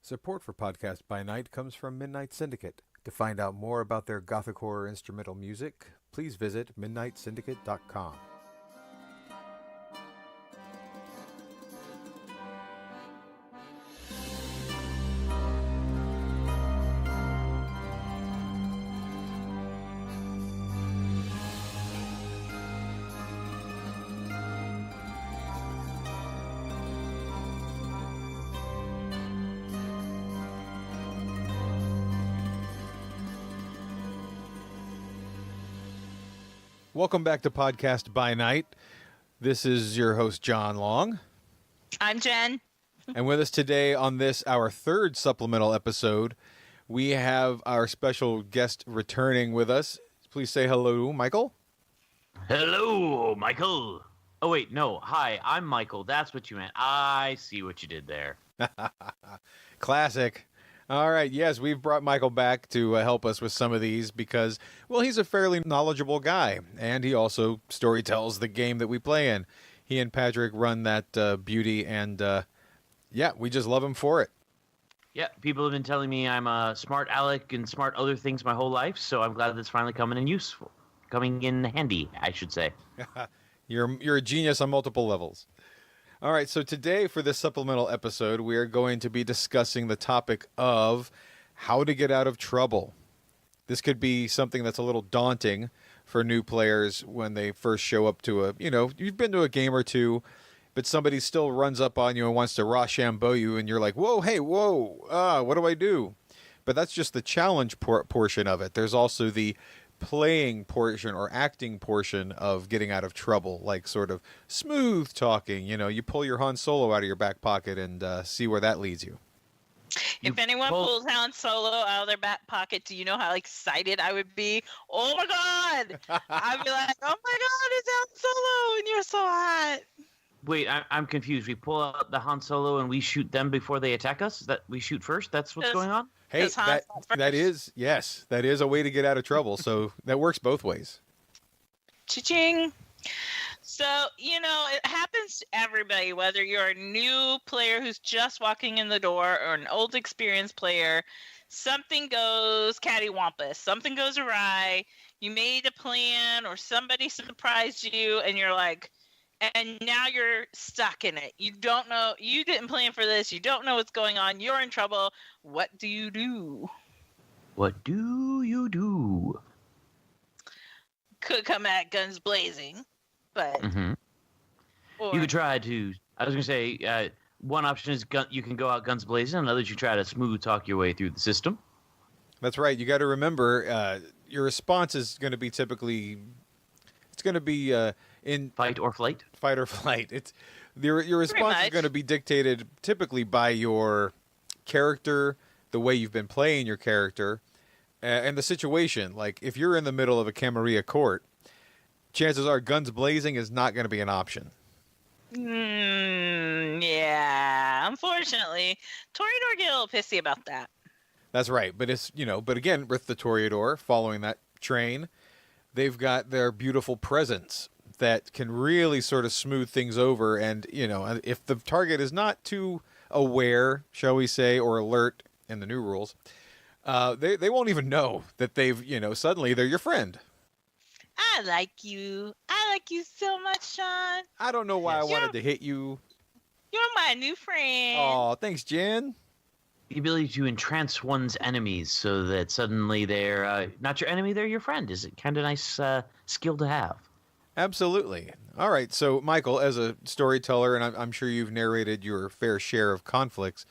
Support for Podcast by Night comes from Midnight Syndicate. To find out more about their gothic horror instrumental music, please visit midnightsyndicate.com. Welcome back to Podcast by Night. This is your host, John Long. I'm Jen. And with us today on this, our third supplemental episode, we have our special guest returning with us. Please say hello, Michael. Hello, Michael. Oh, wait, no. Hi, I'm Michael. That's what you meant. I see what you did there. Classic. All right, yes, we've brought Michael back to help us with some of these because, well, he's a fairly knowledgeable guy, and he also storytells the game that we play in. He and Patrick run that beauty, and yeah, we just love him for it. Yeah, people have been telling me I'm a smart aleck and smart other things my whole life, so I'm glad that's finally coming in handy, I should say. You're a genius on multiple levels. All right, so today for this supplemental episode, we are going to be discussing the topic of how to get out of trouble. This could be something that's a little daunting for new players when they first show up to you've been to a game or two, but somebody still runs up on you and wants to Rochambeau you, and you're like, what do I do? But that's just the challenge portion of it. There's also the playing portion or acting portion of getting out of trouble, like sort of smooth talking. You pull your Han Solo out of your back pocket and see where that leads you. If anyone pulls Han Solo out of their back pocket, do you know how excited I would be? Oh my God! I'd be like, oh my God, it's Han Solo and you're so hot. Wait, I'm confused. We pull out the Han Solo and we shoot them before they attack us? That we shoot first? That's what's going on? Hey, that is a way to get out of trouble. So that works both ways. Cha-ching. So, it happens to everybody, whether you're a new player who's just walking in the door or an old experienced player. Something goes cattywampus. Something goes awry. You made a plan or somebody surprised you and you're like, and now you're stuck in it. You don't know. You didn't plan for this. You don't know what's going on. You're in trouble. What do you do? What do you do? Could come at guns blazing, but You could try to. I was going to say one option is you can go out guns blazing. Another, you try to smooth talk your way through the system. That's right. You got to remember your response is going to be typically. It's going to be in fight or flight. Fight or flight. It's your response is going to be dictated typically by your character, the way you've been playing your character, and the situation. Like if you're in the middle of a Camarilla court, chances are guns blazing is not going to be an option. Yeah, unfortunately, Toreador get a little pissy about that. That's right, but but again, with the Toreador following that train, they've got their beautiful presence that can really sort of smooth things over. And, if the target is not too aware, shall we say, or alert in the new rules, they won't even know that they've, suddenly they're your friend. I like you. I like you so much, Sean. I don't know why I wanted to hit you. You're my new friend. Oh, thanks, Jen. The ability to entrance one's enemies so that suddenly they're not your enemy, they're your friend is a kind of nice skill to have. Absolutely. All right. So, Michael, as a storyteller, and I'm sure you've narrated your fair share of conflicts,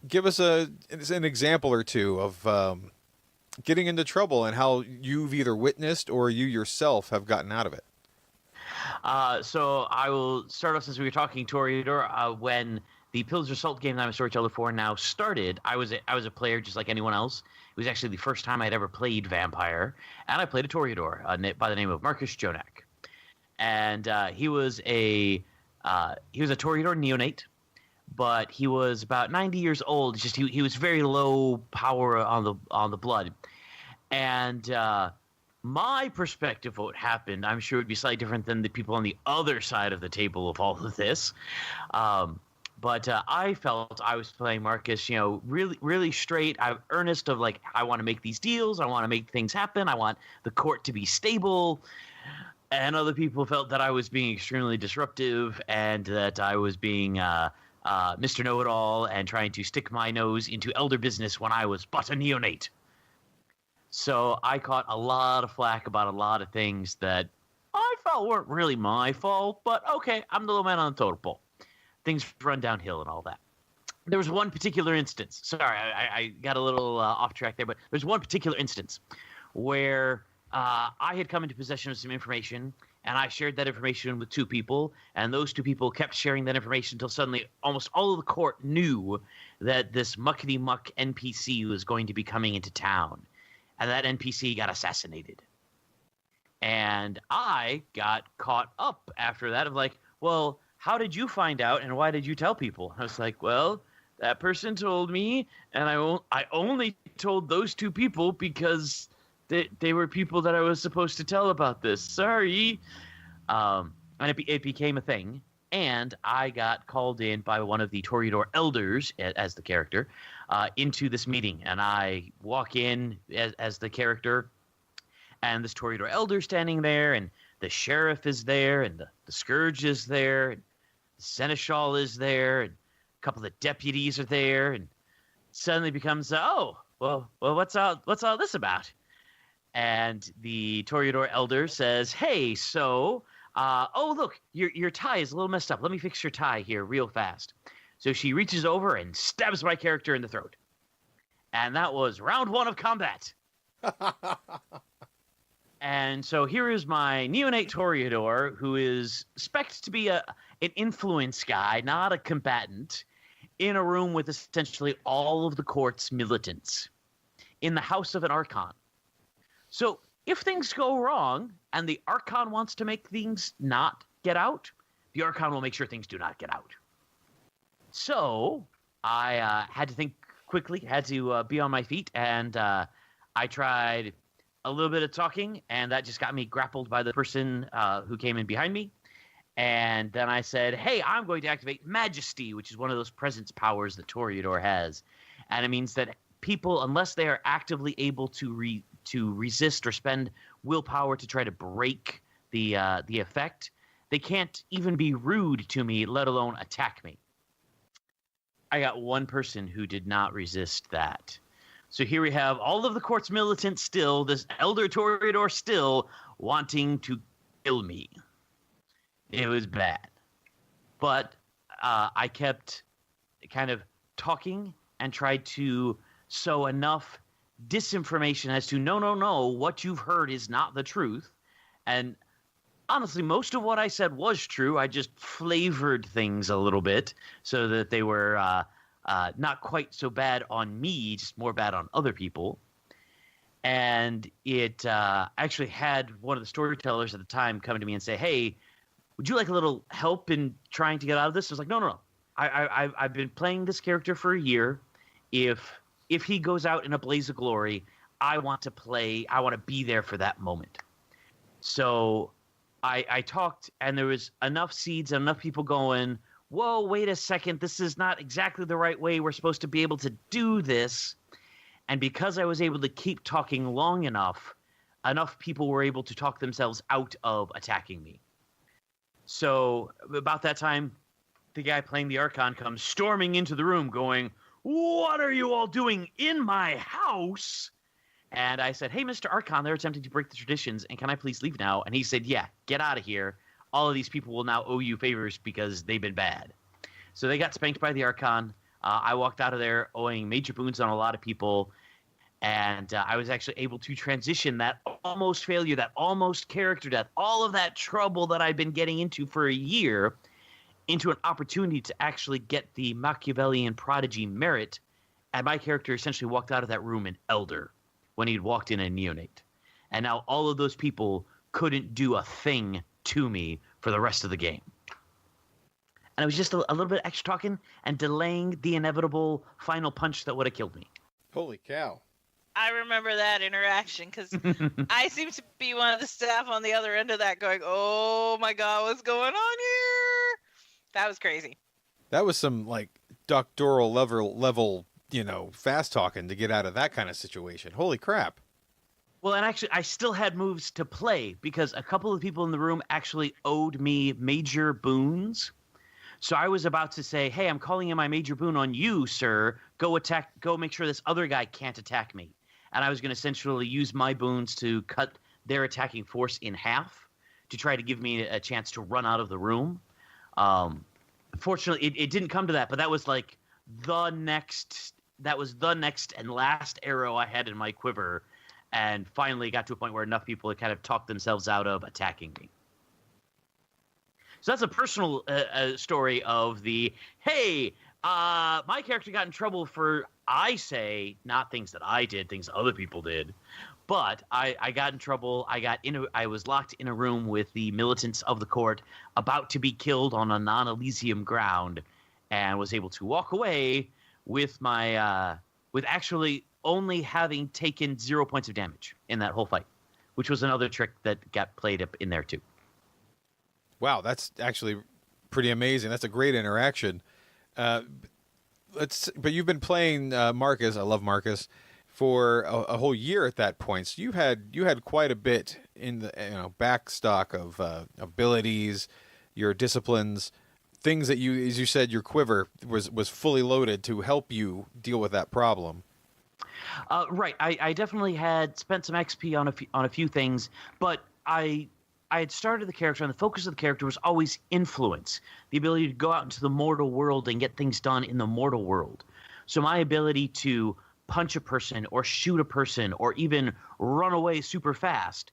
give us an example or two of getting into trouble and how you've either witnessed or you yourself have gotten out of it. So I will start off, since we were talking Toreador, when the Pilsner Salt game that I'm a storyteller for now started, I was a player just like anyone else. It was actually the first time I'd ever played Vampire, and I played a Toreador by the name of Marcus Jonak. And he was a Toreador neonate, but he was about 90 years old. It's just he was very low power on the blood, and my perspective of what happened, I'm sure, would be slightly different than the people on the other side of the table of all of this. But I felt I was playing Marcus, really, really straight. I'm earnest of like, I want to make these deals. I want to make things happen. I want the court to be stable. And other people felt that I was being extremely disruptive and that I was being Mr. Know-It-All and trying to stick my nose into elder business when I was but a neonate. So I caught a lot of flack about a lot of things that I felt weren't really my fault, but okay, I'm the low man on the totem pole. Things run downhill and all that. There was one particular instance. Sorry, I got a little off track there, but there's one particular instance where I had come into possession of some information, and I shared that information with two people, and those two people kept sharing that information until suddenly almost all of the court knew that this muckety-muck NPC was going to be coming into town, and that NPC got assassinated. And I got caught up after that of like, well, how did you find out, and why did you tell people? I was like, well, that person told me, and I only told those two people because they were people that I was supposed to tell about this. Sorry. And it became a thing, and I got called in by one of the Toreador elders as the character into this meeting, and I walk in as the character, and this Toreador elder standing there, and the sheriff is there, and the scourge is there, and the seneschal is there, and a couple of deputies are there, and suddenly becomes, well, what's all this about? And the Toreador elder says, hey, so, look, your tie is a little messed up. Let me fix your tie here real fast. So she reaches over and stabs my character in the throat. And that was round one of combat. And so here is my neonate Toreador, who is expected to be an influence guy, not a combatant, in a room with essentially all of the court's militants, in the house of an Archon. So if things go wrong, and the Archon wants to make things not get out, the Archon will make sure things do not get out. So I had to think quickly, had to be on my feet, and I tried a little bit of talking, and that just got me grappled by the person who came in behind me. And then I said, hey, I'm going to activate Majesty, which is one of those presence powers that Toreador has. And it means that people, unless they are actively able to resist or spend willpower to try to break the effect, they can't even be rude to me, let alone attack me. I got one person who did not resist that. So here we have all of the court's militants still, this elder Toreador still wanting to kill me. It was bad. But I kept kind of talking and tried to sow enough disinformation as to, no, what you've heard is not the truth. And honestly, most of what I said was true. I just flavored things a little bit so that they were not quite so bad on me, just more bad on other people. And it actually had one of the storytellers at the time come to me and say, hey, would you like a little help in trying to get out of this? I was like, no. I've been playing this character for a year. If he goes out in a blaze of glory, I want to be there for that moment. So I talked, and there was enough seeds and enough people going, whoa, wait a second, this is not exactly the right way we're supposed to be able to do this. And because I was able to keep talking long enough people were able to talk themselves out of attacking me. So about that time, the guy playing the Archon comes storming into the room going, what are you all doing in my house? And I said, hey, Mr. Archon, they're attempting to break the traditions, and can I please leave now? And he said, yeah, get out of here. All of these people will now owe you favors because they've been bad. So they got spanked by the Archon. I walked out of there owing major boons on a lot of people, and I was actually able to transition that almost failure, that almost character death, all of that trouble that I'd been getting into for a year into an opportunity to actually get the Machiavellian prodigy merit, and my character essentially walked out of that room an elder when he'd walked in a neonate. And now all of those people couldn't do a thing to me for the rest of the game. And it was just a little bit extra talking and delaying the inevitable final punch that would have killed me. Holy cow. I remember that interaction because I seem to be one of the staff on the other end of that going, oh my God, what's going on here? That was crazy. That was some like doctoral level, fast talking to get out of that kind of situation. Holy crap. Well, and actually, I still had moves to play because a couple of people in the room actually owed me major boons. So I was about to say, hey, I'm calling in my major boon on you, sir. Go make sure this other guy can't attack me. And I was going to essentially use my boons to cut their attacking force in half to try to give me a chance to run out of the room. Fortunately, it didn't come to that, but that was like the next and last arrow I had in my quiver, and finally got to a point where enough people had kind of talked themselves out of attacking me. So that's a personal story of the, hey, my character got in trouble for, I say, not things that I did, things other people did. But I got in trouble. I was locked in a room with the militants of the court about to be killed on a non-Elysium ground, and was able to walk away with my with actually only having taken 0 points of damage in that whole fight, which was another trick that got played up in there too. Wow, that's actually pretty amazing. That's a great interaction. But you've been playing Marcus. I love Marcus for a whole year at that point. So you had quite a bit in the back stock of abilities, your disciplines, things that you, as you said, your quiver was fully loaded to help you deal with that problem. Right. I definitely had spent some XP on a few things, but I had started the character, and the focus of the character was always influence, the ability to go out into the mortal world and get things done in the mortal world. So my ability to punch a person or shoot a person or even run away super fast,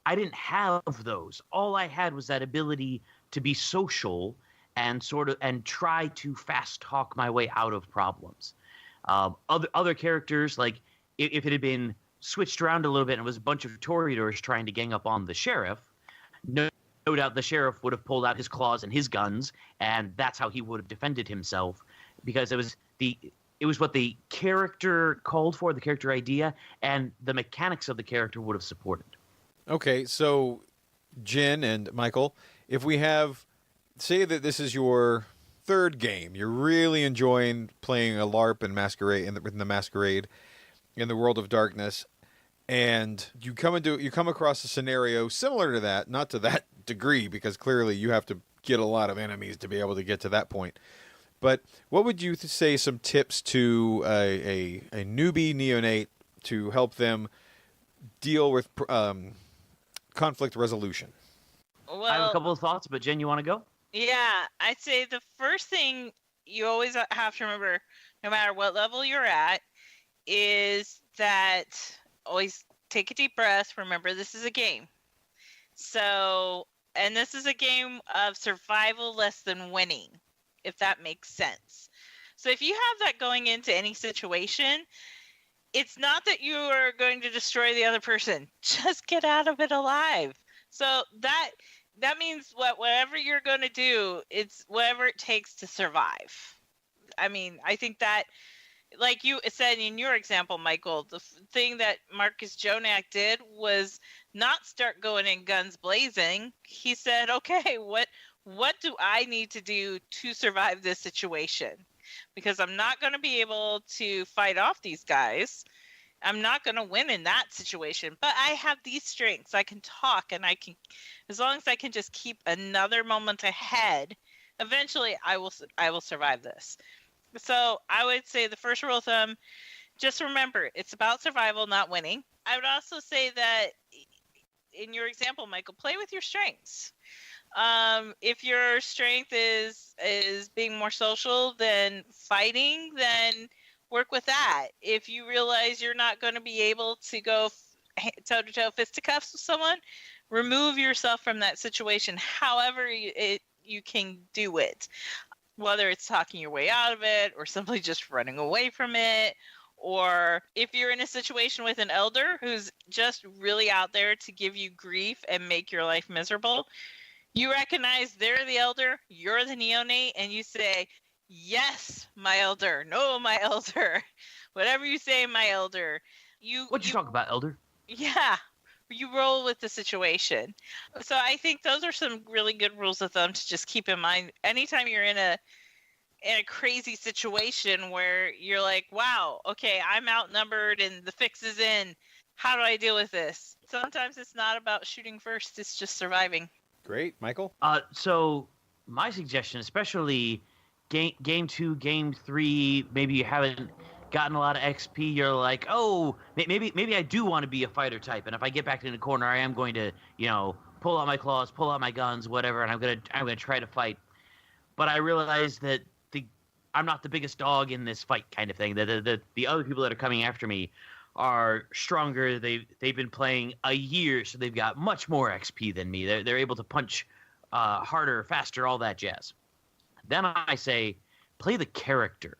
I didn't have those. All I had was that ability to be social and try to fast talk my way out of problems. Other characters, like if it had been switched around a little bit and it was a bunch of Toreadors trying to gang up on the sheriff, no doubt the sheriff would have pulled out his claws and his guns, and that's how he would have defended himself, because it was what the character called for, the character idea, and the mechanics of the character would have supported. Okay, so Jin and Michael, if we have, say that this is your third game, you're really enjoying playing a LARP and Masquerade in the Masquerade in the World of Darkness, and you come across a scenario similar to that, not to that degree, because clearly you have to get a lot of enemies to be able to get to that point. But what would you say some tips to a newbie neonate to help them deal with conflict resolution? Well, I have a couple of thoughts, but Jen, you want to go? Yeah, I'd say the first thing you always have to remember, no matter what level you're at, is that always take a deep breath. Remember, this is a game. So, and this is a game of survival less than winning, if that makes sense. So if you have that going into any situation, it's not that you are going to destroy the other person. Just get out of it alive. So that means whatever you're going to do, it's whatever it takes to survive. I mean, I think that, like you said in your example, Michael, the thing that Marcus Jonak did was not start going in guns blazing. He said, okay, what do I need to do to survive this situation? Because I'm not going to be able to fight off these guys. I'm not going to win in that situation, but I have these strengths. I can talk, and I can, as long as I can just keep another moment ahead, eventually I will survive this. So I would say the first rule of thumb, just remember, it's about survival, not winning. I would also say that in your example, Michael, play with your strengths. If your strength is being more social than fighting, then work with that. If you realize you're not going to be able to go toe-to-toe fisticuffs with someone, remove yourself from that situation however you can do it. Whether it's talking your way out of it or simply just running away from it, or if you're in a situation with an elder who's just really out there to give you grief and make your life miserable, you recognize they're the elder, you're the neonate, and you say, yes, my elder. No, my elder. Whatever you say, my elder. What'd you talk about, elder? Yeah. You roll with the situation. So I think those are some really good rules of thumb to just keep in mind anytime you're in in a crazy situation where you're like, wow, okay, I'm outnumbered and the fix is in. How do I deal with this? Sometimes it's not about shooting first, it's just surviving. Great. Michael? So my suggestion, especially game 2, game 3, maybe you haven't gotten a lot of XP, you're like, oh, maybe I do want to be a fighter type, and if I get back in the corner, I am going to, pull out my claws, pull out my guns, whatever, and I'm gonna try to fight. But I realize that I'm not the biggest dog in this fight, kind of thing. The other people that are coming after me are stronger. They've been playing a year, so they've got much more XP than me. They're able to punch harder, faster, all that jazz. Then I say, play the character.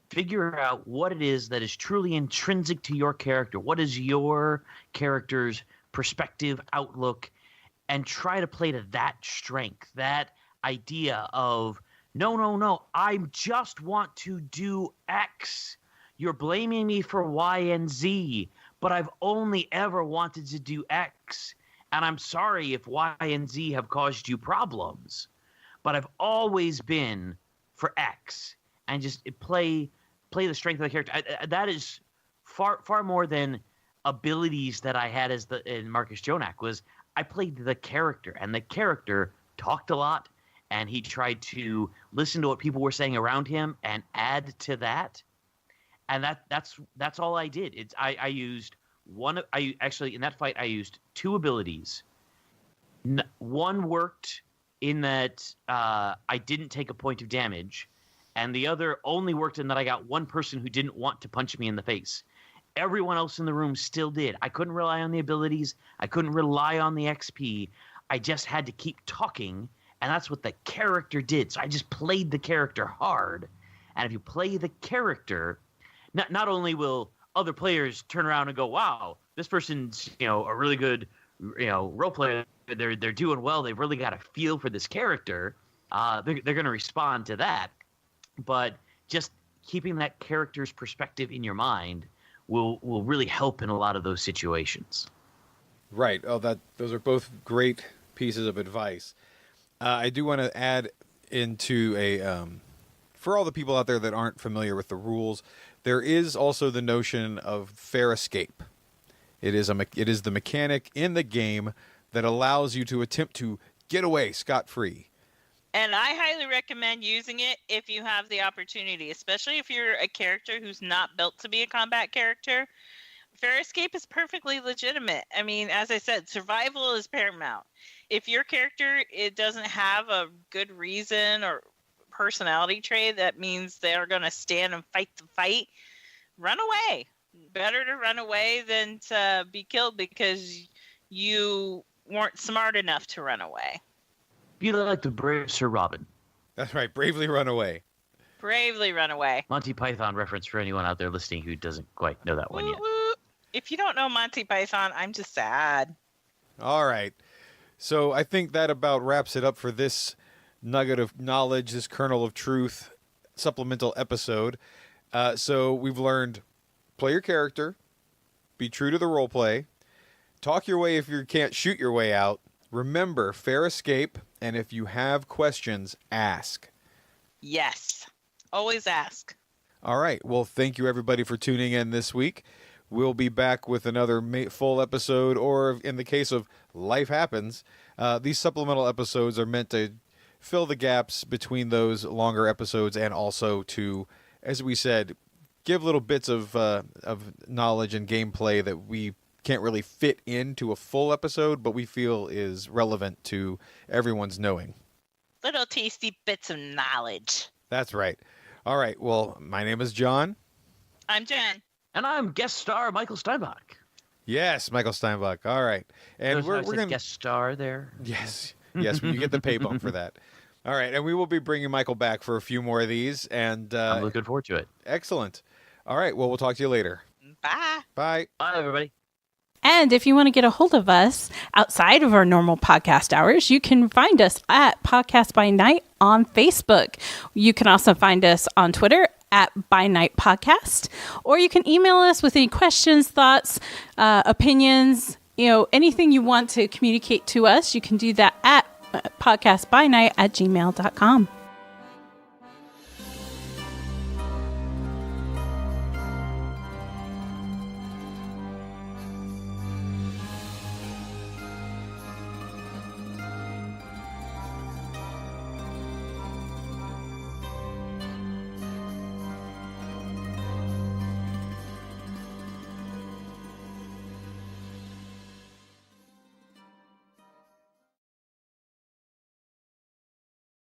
Figure out what it is that is truly intrinsic to your character. What is your character's perspective, outlook, and try to play to that strength, that idea of, no, I just want to do X. You're blaming me for Y and Z, but I've only ever wanted to do X. And I'm sorry if Y and Z have caused you problems, but I've always been for X. And just play the strength of the character. That is far more than abilities that I had in Marcus Jonak. Was I played the character, and the character talked a lot, and he tried to listen to what people were saying around him and add to that. And that's all I did. I used one. I actually, in that fight, I used 2 abilities. One worked in that I didn't take a point of damage, and the other only worked in that I got one person who didn't want to punch me in the face. Everyone else in the room still did. I couldn't rely on the abilities. I couldn't rely on the XP. I just had to keep talking, and that's what the character did. So I just played the character hard. And if you play the character, not only will other players turn around and go, wow, this person's, a really good, role player. They're doing well. They've really got a feel for this character. They're going to respond to that. But just keeping that character's perspective in your mind will really help in a lot of those situations. Right. Oh, those are both great pieces of advice. I do want to add into for all the people out there that aren't familiar with the rules, there is also the notion of fair escape. It is the mechanic in the game that allows you to attempt to get away scot-free. And I highly recommend using it if you have the opportunity, especially if you're a character who's not built to be a combat character. Fair escape is perfectly legitimate. I mean, as I said, survival is paramount. If your character doesn't have a good reason or personality trait that means they're going to stand and fight the fight, run away. Better to run away than to be killed because you weren't smart enough to run away. Be like the brave Sir Robin. That's right. Bravely run away. Bravely run away. Monty Python reference for anyone out there listening who doesn't quite know that one yet. Woo. If you don't know Monty Python, I'm just sad. All right. So I think that about wraps it up for this nugget of knowledge, this kernel of truth supplemental episode. So we've learned play your character, be true to the role play, talk your way if you can't shoot your way out, remember fair escape, and if you have questions, ask. Yes. Always ask. All right. Well, thank you everybody for tuning in this week. We'll be back with another full episode, or in the case of life happens, these supplemental episodes are meant to fill the gaps between those longer episodes and also to, as we said, give little bits of knowledge and gameplay that we can't really fit into a full episode, but we feel is relevant to everyone's knowing. Little tasty bits of knowledge. That's right. All right. Well, my name is John. I'm Jen. And I'm guest star Michael Steinbach. Yes, Michael Steinbach. All right. And we're going to guest star there. Yes. Yes, you get the pay bump for that. All right. And we will be bringing Michael back for a few more of these. And I'm looking forward to it. Excellent. All right. Well, we'll talk to you later. Bye. Bye. Bye, everybody. And if you want to get a hold of us outside of our normal podcast hours, you can find us at Podcast by Night on Facebook. You can also find us on Twitter at By Night Podcast, or you can email us with any questions, thoughts, opinions, anything you want to communicate to us. You can do that at podcastbynight@gmail.com.